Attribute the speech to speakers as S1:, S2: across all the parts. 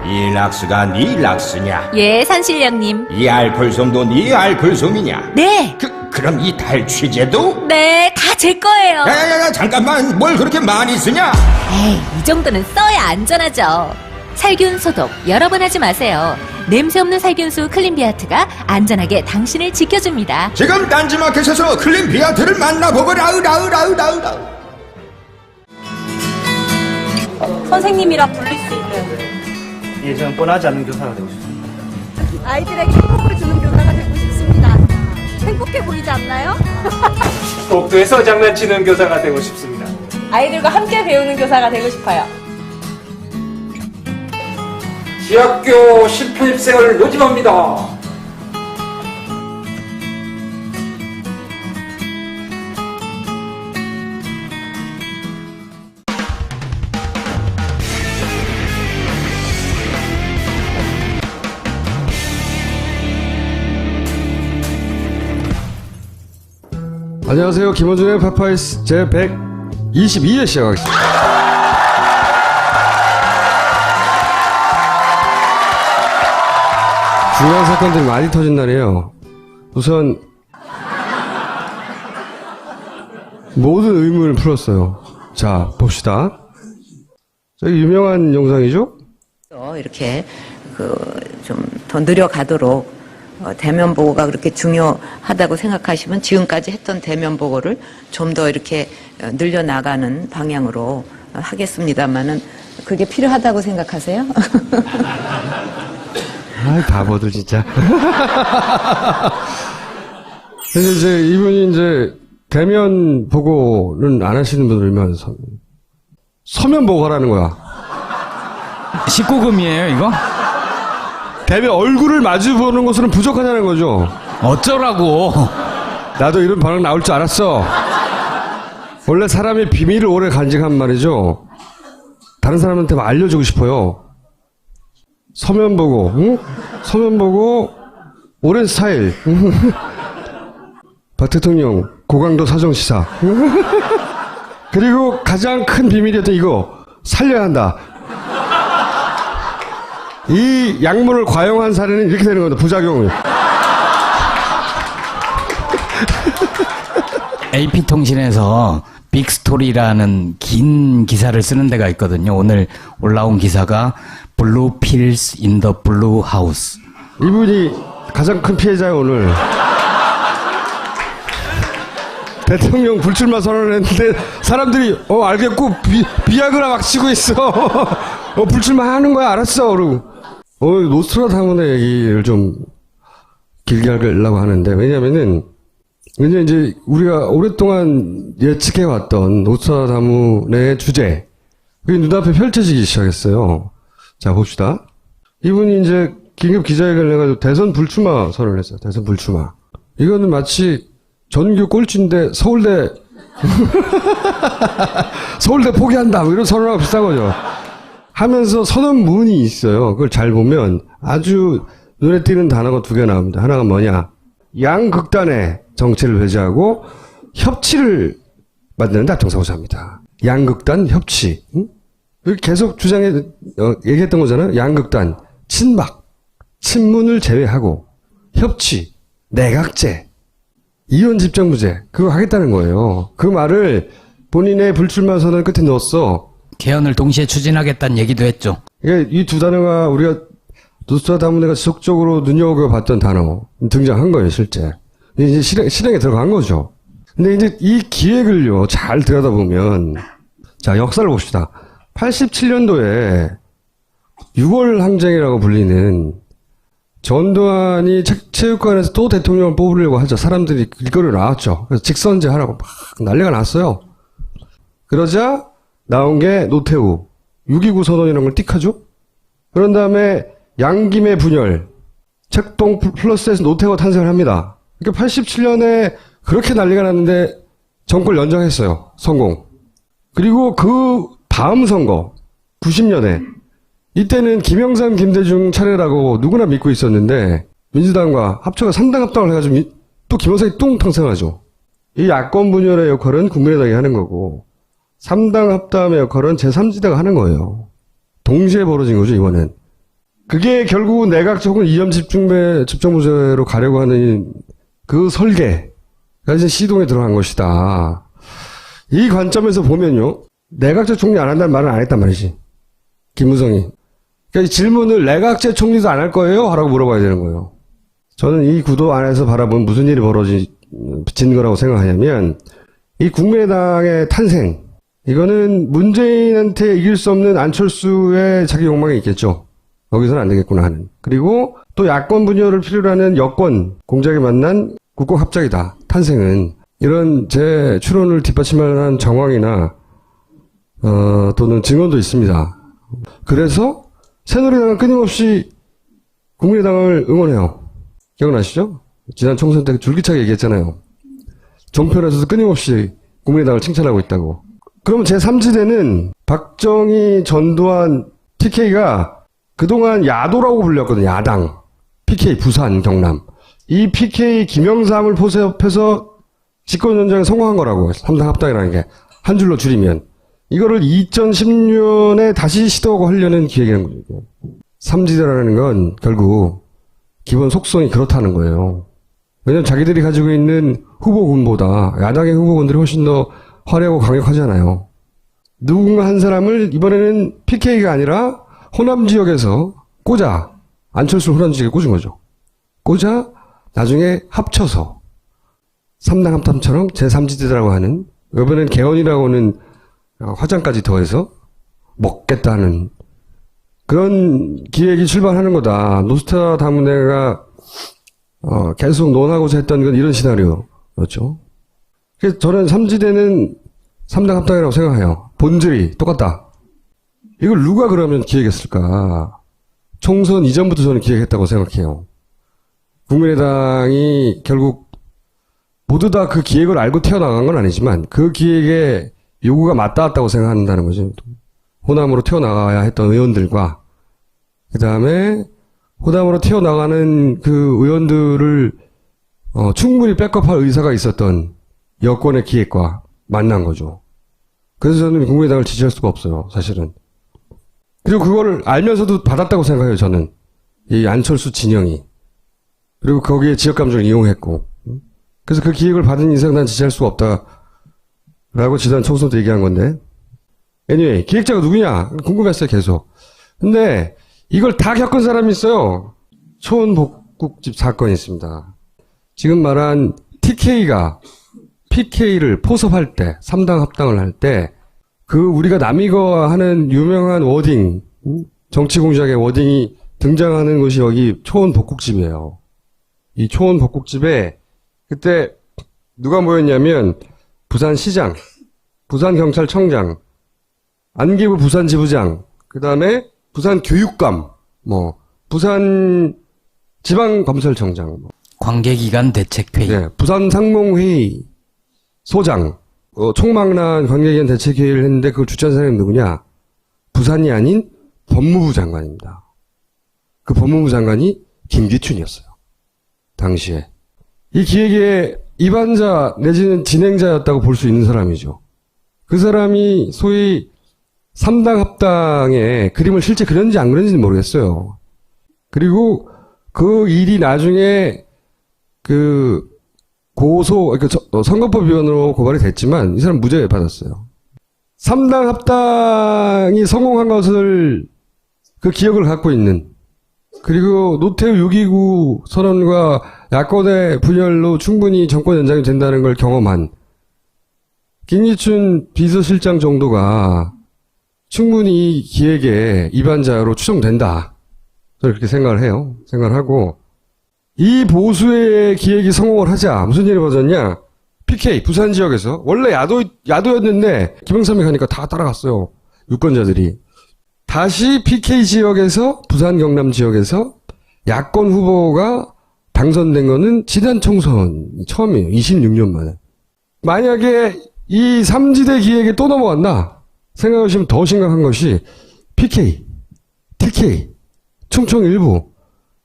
S1: 이 락스가 네 락스냐?
S2: 예, 산신령님.
S1: 이 알콜솜도 네 알콜솜이냐?
S2: 네.
S1: 그럼 이 탈취제도?
S2: 네, 다 제 거예요.
S1: 야야야 잠깐만, 뭘 그렇게 많이 쓰냐?
S2: 에이, 이 정도는 써야 안전하죠. 살균 소독 여러 번 하지 마세요. 냄새 없는 살균수 클린비아트가 안전하게 당신을 지켜줍니다.
S1: 지금 딴지마켓에서 클린비아트를 만나보거라.
S3: 선생님이라 부를 수 있는
S4: 예, 저는 뻔하지 않는 교사가 되고 싶습니다.
S3: 아이들에게 행복을 주는 교사가 되고 싶습니다. 행복해 보이지 않나요?
S4: 복도에서 장난치는 교사가 되고 싶습니다.
S3: 아이들과 함께 배우는 교사가 되고 싶어요.
S5: 대학교 실패입생을 요즘합니다.
S6: 안녕하세요. 김원준의 파파이스 제122회 시작하겠습니다. 중요한 사건들이 많이 터진 날이에요. 우선 모든 의문을 풀었어요. 자, 봅시다. 저기 유명한 영상이죠?
S7: 이렇게 좀 더 늘려가도록 대면 보고가 그렇게 중요하다고 생각하시면 지금까지 했던 대면 보고를 좀 더 이렇게 늘려나가는 방향으로 하겠습니다만은 그게 필요하다고 생각하세요?
S6: 아이, 바보들, 진짜. 근데 이제 이분이 이제 대면 보고는 안 하시는 분들 얼마나 서면 보고하라는 거야.
S8: 19금이에요, 이거?
S6: 대면 얼굴을 마주 보는 것으로는 부족하다는 거죠.
S8: 어쩌라고.
S6: 나도 이런 반응 나올 줄 알았어. 원래 사람의 비밀을 오래 간직한 말이죠. 다른 사람한테 알려주고 싶어요. 서면 보고, 응? 서면 보고, 오랜 스타일. 박 대통령, 고강도 사정시사. 그리고 가장 큰 비밀이었던 이거, 살려야 한다. 이 약물을 과용한 사례는 이렇게 되는 겁니다. 부작용이.
S8: AP통신에서 빅스토리라는 긴 기사를 쓰는 데가 있거든요. 오늘 올라온 기사가 블루 필스 인 더 블루 하우스.
S6: 이분이 가장 큰 피해자예요, 오늘. 대통령 불출마 선언했는데 사람들이 알겠고 비아그라 막 치고 있어. 불출마 하는 거야, 알았어. 그러고 노스트라다무의 얘기를 좀 길게 하려고 하는데, 왜냐면은 이제 우리가 오랫동안 예측해왔던 노스트라다무의 주제, 그게 눈앞에 펼쳐지기 시작했어요. 자, 봅시다. 이분이 이제 긴급 기자회견을 해가지고 대선 불출마 선언을 했어요. 대선 불출마. 이거는 마치 전교 꼴찌인데 서울대 포기한다, 뭐 이런 선언하고 비슷한 거죠. 하면서 선언문이 있어요. 그걸 잘 보면 아주 눈에 띄는 단어가 두 개 나옵니다. 하나가 뭐냐? 양극단의 정체를 배제하고 협치를 만드는 다통사고자 합니다. 양극단 협치. 응? 계속 얘기했던 거잖아요. 양극단, 친박, 친문을 제외하고 협치, 내각제, 이원 집정부제, 그거 하겠다는 거예요. 그 말을 본인의 불출마 선언 끝에 넣었어.
S8: 개헌을 동시에 추진하겠다는 얘기도 했죠.
S6: 이 두 단어가 우리가 노스트라다무네가 지속적으로 눈여겨봤던 단어 등장한 거예요, 실제. 이제 실행에 들어간 거죠. 근데 이제 이 기획을요, 잘 들여다보면, 자, 역사를 봅시다. 87년도에 6월 항쟁이라고 불리는 전두환이 체육관에서 또 대통령을 뽑으려고 하죠. 사람들이 길거리로 나왔죠. 그래서 직선제 하라고 막 난리가 났어요. 그러자 나온 게 노태우 6.29 선언이라는 걸 띡 하죠. 그런 다음에 양김의 분열, 책동 플러스에서 노태우가 탄생을 합니다. 그러니까 87년에 그렇게 난리가 났는데 정권 연장했어요. 성공. 그리고 그 다음 선거 90년에 이때는 김영삼, 김대중 차례라고 누구나 믿고 있었는데 민주당과 합쳐가 3당 합당을 해가지고 또 김영삼이 뚱 탕생하죠. 이 야권 분열의 역할은 국민의당이 하는 거고 3당 합당의 역할은 제3지대가 하는 거예요. 동시에 벌어진 거죠, 이번엔. 그게 결국 내각제 혹은 이념 집정부제로 가려고 하는 그 설계가 이제 시동에 들어간 것이다. 이 관점에서 보면요. 내각제 총리 안 한다는 말은 안 했단 말이지. 김무성이. 그러니까 이 질문을 내각제 총리도 안 할 거예요? 하라고 물어봐야 되는 거예요. 저는 이 구도 안에서 바라보면 무슨 일이 벌어진 거라고 생각하냐면 이 국민의당의 탄생 이거는 문재인한테 이길 수 없는 안철수의 자기 욕망이 있겠죠. 거기서는 안 되겠구나 하는. 그리고 또 야권 분열을 필요로 하는 여권 공작에 만난 국공합작이다. 탄생은. 이런 제 추론을 뒷받침할 만한 정황이나 또는 증언도 있습니다. 그래서 새누리당은 끊임없이 국민의당을 응원해요. 기억나시죠? 지난 총선 때 줄기차게 얘기했잖아요. 종편에서도 끊임없이 국민의당을 칭찬하고 있다고. 그러면 제3지대는 박정희, 전두환, TK가 그동안 야도라고 불렸거든요. 야당. PK, 부산, 경남. 이 PK 김영삼을 포섭해서 집권 연장에 성공한 거라고. 3당 합당이라는 게. 한 줄로 줄이면. 이거를 2016년에 다시 시도하고 하려는 기획이라는 거죠. 3지대라는 건 결국 기본 속성이 그렇다는 거예요. 왜냐면 자기들이 가지고 있는 후보군보다 야당의 후보군들이 훨씬 더 화려하고 강력하잖아요. 누군가 한 사람을 이번에는 PK가 아니라 호남 지역에서 꽂아. 안철수를 호남 지역에 꽂은 거죠. 꽂아 나중에 합쳐서 3당 합tam처럼 제3지대라고 하는 이번엔 개헌이라고는 화장까지 더해서 먹겠다는 그런 기획이 출발하는 거다. 노스트라다무네가 계속 논하고자 했던 건 이런 시나리오였죠. 그래서 저는 3지대는 3당 합당이라고 생각해요. 본질이 똑같다. 이걸 누가 그러면 기획했을까? 총선 이전부터 저는 기획했다고 생각해요. 국민의당이 결국 모두 다 그 기획을 알고 튀어나간 건 아니지만 그 기획에 요구가 맞닿았다고 생각한다는 거죠. 호남으로 튀어나가야 했던 의원들과 그 다음에 호남으로 튀어나가는 그 의원들을 충분히 백업할 의사가 있었던 여권의 기획과 만난 거죠. 그래서 저는 국민의당을 지지할 수가 없어요. 사실은. 그리고 그거를 알면서도 받았다고 생각해요. 저는. 이 안철수 진영이. 그리고 거기에 지역감정을 이용했고. 그래서 그 기획을 받은 이상 난 지지할 수가 없다. 라고 지난 총선 때 얘기한 건데. anyway, 기획자가 누구냐? 궁금했어요, 계속. 근데 이걸 다 겪은 사람이 있어요. 초원복국집 사건이 있습니다. 지금 말한 TK가 PK를 포섭할 때, 3당 합당을 할 때, 그 우리가 남이거 하는 유명한 워딩, 정치공작의 워딩이 등장하는 곳이 여기 초원복국집이에요. 이 초원복국집에 그때 누가 모였냐면 부산시장, 부산경찰청장, 안기부 부산지부장, 그 다음에 부산교육감, 부산지방검찰청장,
S8: 관계기관 대책회의.
S6: 네, 부산상공회의 소장, 총망라한 관계기관 대책회의를 했는데 그걸 주최한 사람이 누구냐? 부산이 아닌 법무부 장관입니다. 그 법무부 장관이 김기춘이었어요. 당시에. 이 기획의 입안자 내지는 진행자였다고 볼 수 있는 사람이죠. 그 사람이 소위 3당 합당의 그림을 실제 그렸는지 안 그렸는지는 모르겠어요. 그리고 그 일이 나중에 그 선거법 위반으로 고발이 됐지만 이 사람 무죄 받았어요. 3당 합당이 성공한 것을 그 기억을 갖고 있는 그리고 노태우 6.29 선언과 야권의 분열로 충분히 정권 연장이 된다는 걸 경험한 김기춘 비서실장 정도가 충분히 이 기획의 입안자로 추정된다. 저는 그렇게 생각을 해요. 생각을 하고 이 보수의 기획이 성공을 하자 무슨 일이 벌어졌냐? PK 부산 지역에서 원래 야도였는데 김영삼이 가니까 다 따라갔어요. 유권자들이. 다시 PK 지역에서 부산 경남 지역에서 야권 후보가 당선된 거는 지난 총선 처음이에요. 26년 만에. 만약에 이 3지대 기획에 또 넘어간다 생각하시면 더 심각한 것이 PK TK, 충청 일부,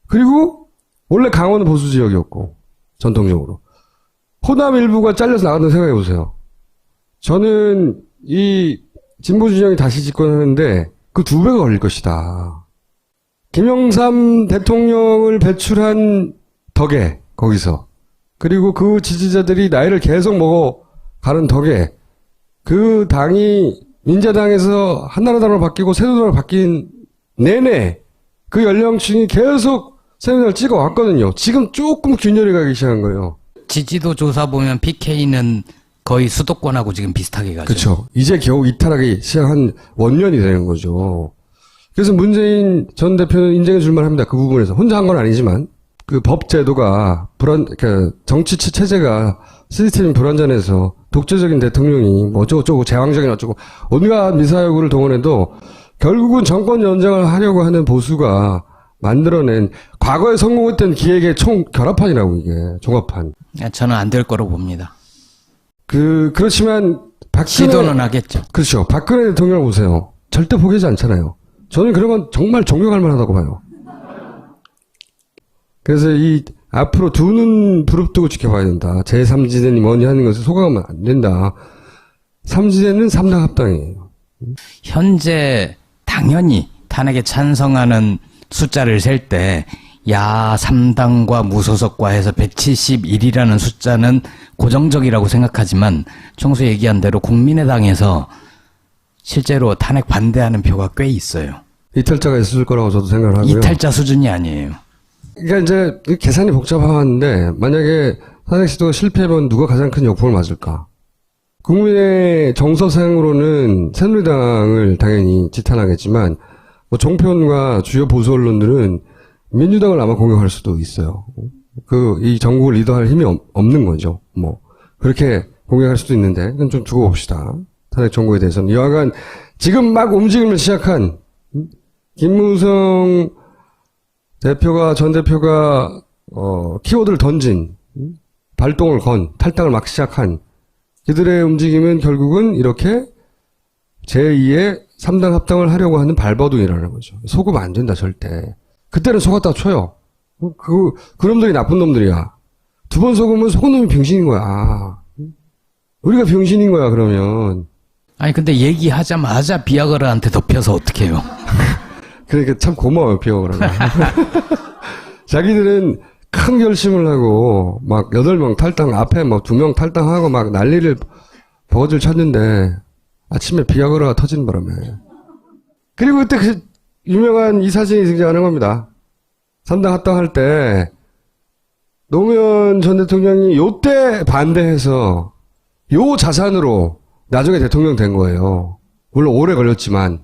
S6: 그리고 원래 강원은 보수 지역이었고 전통적으로 호남 일부가 잘려서 나간다고 생각해보세요. 저는 이 진보 진영이 다시 집권하는데 그 2배가 걸릴 것이다. 김영삼 대통령을 배출한 덕에 거기서, 그리고 그 지지자들이 나이를 계속 먹어가는 덕에 그 당이 민자당에서 한나라당으로 바뀌고 새누리당으로 바뀐 내내 그 연령층이 계속 새누리당을 찍어왔거든요. 지금 조금 균열이 가기 시작한 거예요.
S8: 지지도 조사 보면 PK는 거의 수도권하고 지금 비슷하게 가죠.
S6: 그렇죠. 이제 겨우 이탈하기 시작한 원년이 되는 거죠. 그래서 문재인 전 대표는 인정해 줄만 합니다. 그 부분에서. 혼자 한 건 아니지만 그 법 제도가 정치 체제가 시스템이 불완전해서 독재적인 대통령이 뭐 어쩌고저쩌고 제왕적인 어쩌고 온갖 미사여구를 동원해도 결국은 정권 연장을 하려고 하는 보수가 만들어낸 과거에 성공했던 기획의 총 결합판이라고, 이게 종합판.
S8: 저는 안 될 거로 봅니다.
S6: 그렇지만 박근혜,
S8: 시도는 하겠죠.
S6: 그렇죠. 박근혜 대통령을 보세요. 절대 포기하지 않잖아요. 저는 그런 건 정말 존경할 만하다고 봐요. 그래서 이 앞으로 두 눈 부릅뜨고 지켜봐야 된다. 제3지대니 뭐니 하는 것을 속아가면 안 된다. 3지대는 3당 합당이에요.
S8: 현재 당연히 탄핵에 찬성하는 숫자를 셀 때 야 3당과 무소속과 해서 171이라는 숫자는 고정적이라고 생각하지만 청소 얘기한 대로 국민의당에서 실제로 탄핵 반대하는 표가 꽤 있어요.
S6: 이탈자가 있을 거라고 저도 생각을 하고요.
S8: 이탈자 수준이 아니에요.
S6: 그러니까 이제 계산이 복잡한데 만약에 탄핵 시도가 실패하면 누가 가장 큰 역풍을 맞을까? 국민의 정서상으로는 새누리당을 당연히 지탄하겠지만 뭐 종편과 주요 보수 언론들은 민주당을 아마 공격할 수도 있어요. 이 정국을 리더할 힘이 없는 거죠. 뭐 그렇게 공격할 수도 있는데 그건 좀 두고 봅시다. 탄핵 정국에 대해서는 여하간 지금 막 움직임을 시작한 김무성 대표가 전 대표가 키워드를 던진 발동을 건 탈당을 막 시작한 그들의 움직임은 결국은 이렇게 제2의 3당 합당을 하려고 하는 발버둥이라는 거죠. 속으면 안 된다 절대. 그때는 속았다 쳐요. 그놈들이 나쁜 놈들이야. 2번 속으면 속은 놈이 병신인 거야. 우리가 병신인 거야 그러면.
S8: 아니 근데 얘기하자마자 비아그라한테 덮여서 어떡해요.
S6: 그러니까 참 고마워요 비아그라가. 자기들은 큰 결심을 하고 막 8명 탈당 앞에 막 2명 탈당하고 막 난리를 버거지를 찾는데 아침에 비아그라가 터지는 바람에. 그리고 그때 그 유명한 이 사진이 등장하는 겁니다. 3당 합당할 때 노무현 전 대통령이 요때 반대해서 요 자산으로 나중에 대통령 된 거예요. 물론 오래 걸렸지만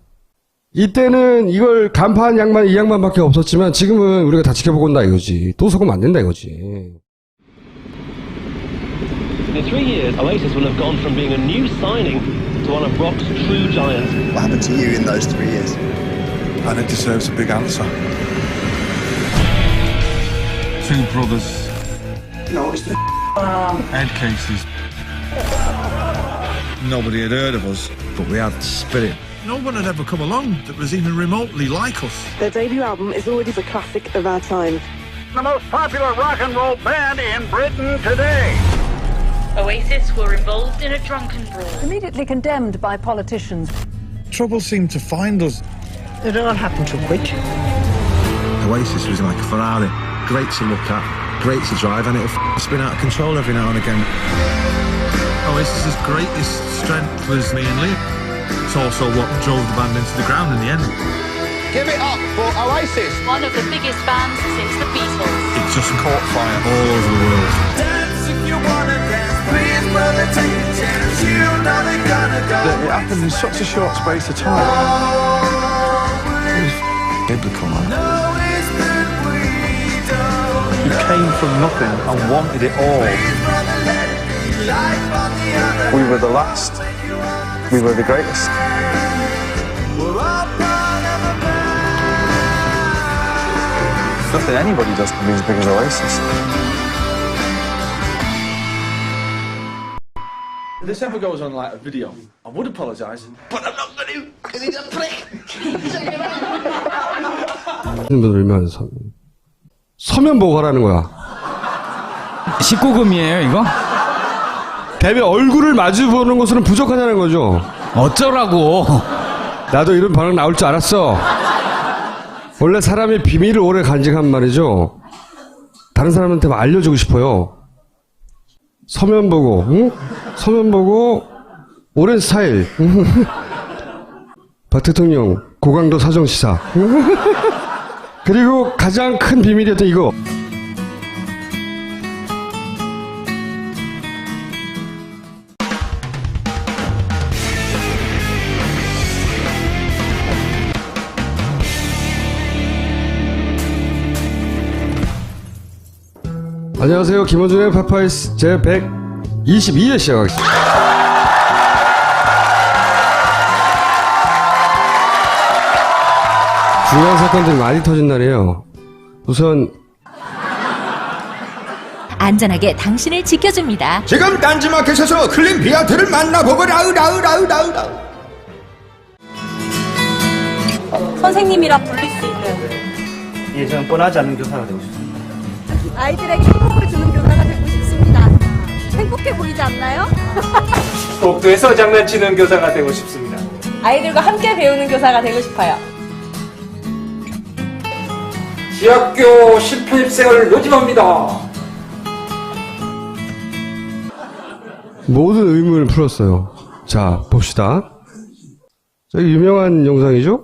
S6: 이때는 이걸 간파한 양반 이 양반밖에 없었지만 지금은 우리가 다 지켜보고 온다 이거지. 또 속으면 안 된다 이거지.
S9: In 3 years, Oasis will have gone from being a new signing to one of rock's true giants.
S10: What happened to you in those 3 years?
S11: And it deserves a big answer. 2 brothers.
S10: No, it's the
S11: Head cases. Nobody had heard of us, but we had spirit. No one had ever come along that was even remotely like us.
S12: Their debut album is already the classic of our time.
S13: The most popular rock and roll band in Britain today.
S14: Oasis were involved in a drunken brawl.
S12: Immediately condemned by politicians.
S11: Trouble seemed to find us.
S12: It all happened too quick.
S11: Oasis was like a Ferrari. Great to look at, great to drive, and it'll spin out of control every now and again. Oasis's greatest strength was me and Lee. It's also what drove the band into the ground in the end.
S13: Give it up for Oasis.
S14: One of the biggest bands since the Beatles.
S11: It just caught fire all over the world.
S13: Dance if you wanna dance, please brother take a chance. You know they're gonna go.
S11: It happened in such a short space of time. It was biblical, man.
S4: He came from nothing and wanted it all. We were the last. We were the greatest. Nothing anybody does can be as big as Oasis.
S15: this ever goes on like a video, I would apologise, but I'm not going to, because he's a prick.
S6: 분들 얼마나 서면 보고 하라는 거야.
S8: 19금이에요, 이거?
S6: 대면 얼굴을 마주 보는 것으로는 부족하다는 거죠.
S8: 어쩌라고.
S6: 나도 이런 반응 나올 줄 알았어. 원래 사람이 비밀을 오래 간직한 말이죠. 다른 사람한테 알려주고 싶어요. 서면 보고, 응? 서면 보고, 오랜 스타일. 박 대통령, 고강도 사정시사. 그리고 가장 큰 비밀이었던 이거. 안녕하세요. 김원준의 파파이스 제122회 시작하겠습니다. 중요한 사건들이 많이 터진 날이에요. 우선
S2: 안전하게 당신을 지켜줍니다.
S1: 지금 딴지마켓에서 클린 비아트를 만나보거라.
S3: 선생님이라 부를 수 있는
S4: 예, 저는 뻔하지 않는 교사가 되고 싶습니다.
S3: 아이들에게 행복을 주는 교사가 되고 싶습니다. 행복해 보이지 않나요?
S16: 복도에서 장난치는 교사가 되고 싶습니다.
S3: 아이들과 함께 배우는 교사가 되고 싶어요.
S5: 지학교 실패입생을 요즘합니다.
S6: 모든 의문을 풀었어요. 자, 봅시다. 저기 유명한 영상이죠?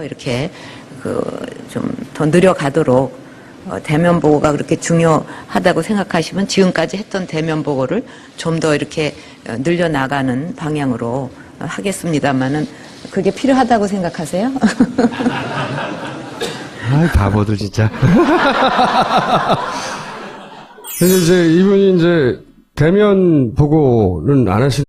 S7: 이렇게 좀 더 늘려가도록 대면 보고가 그렇게 중요하다고 생각하시면 지금까지 했던 대면 보고를 좀 더 이렇게 늘려나가는 방향으로 하겠습니다만은 그게 필요하다고 생각하세요?
S6: 아이, 바보들 진짜. 근데 이제 이분이 이제 대면 보고는 안 하시.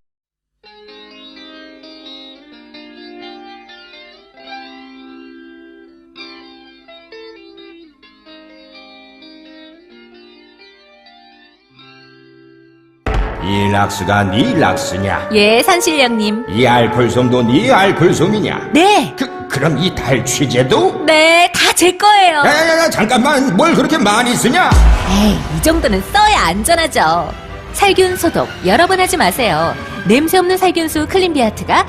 S1: 이 락스가 네 락스냐?
S2: 예, 산신령님.
S1: 이 알콜솜도 네 알콜솜이냐?
S2: 네.
S1: 그럼 이 달 취재도?
S2: 네, 다 제 거예요.
S1: 야야야, 잠깐만, 뭘 그렇게 많이 쓰냐?
S2: 에이, 이 정도는 써야 안전하죠. 살균 소독 여러 번 하지 마세요. 냄새 없는 살균수 클린비아트가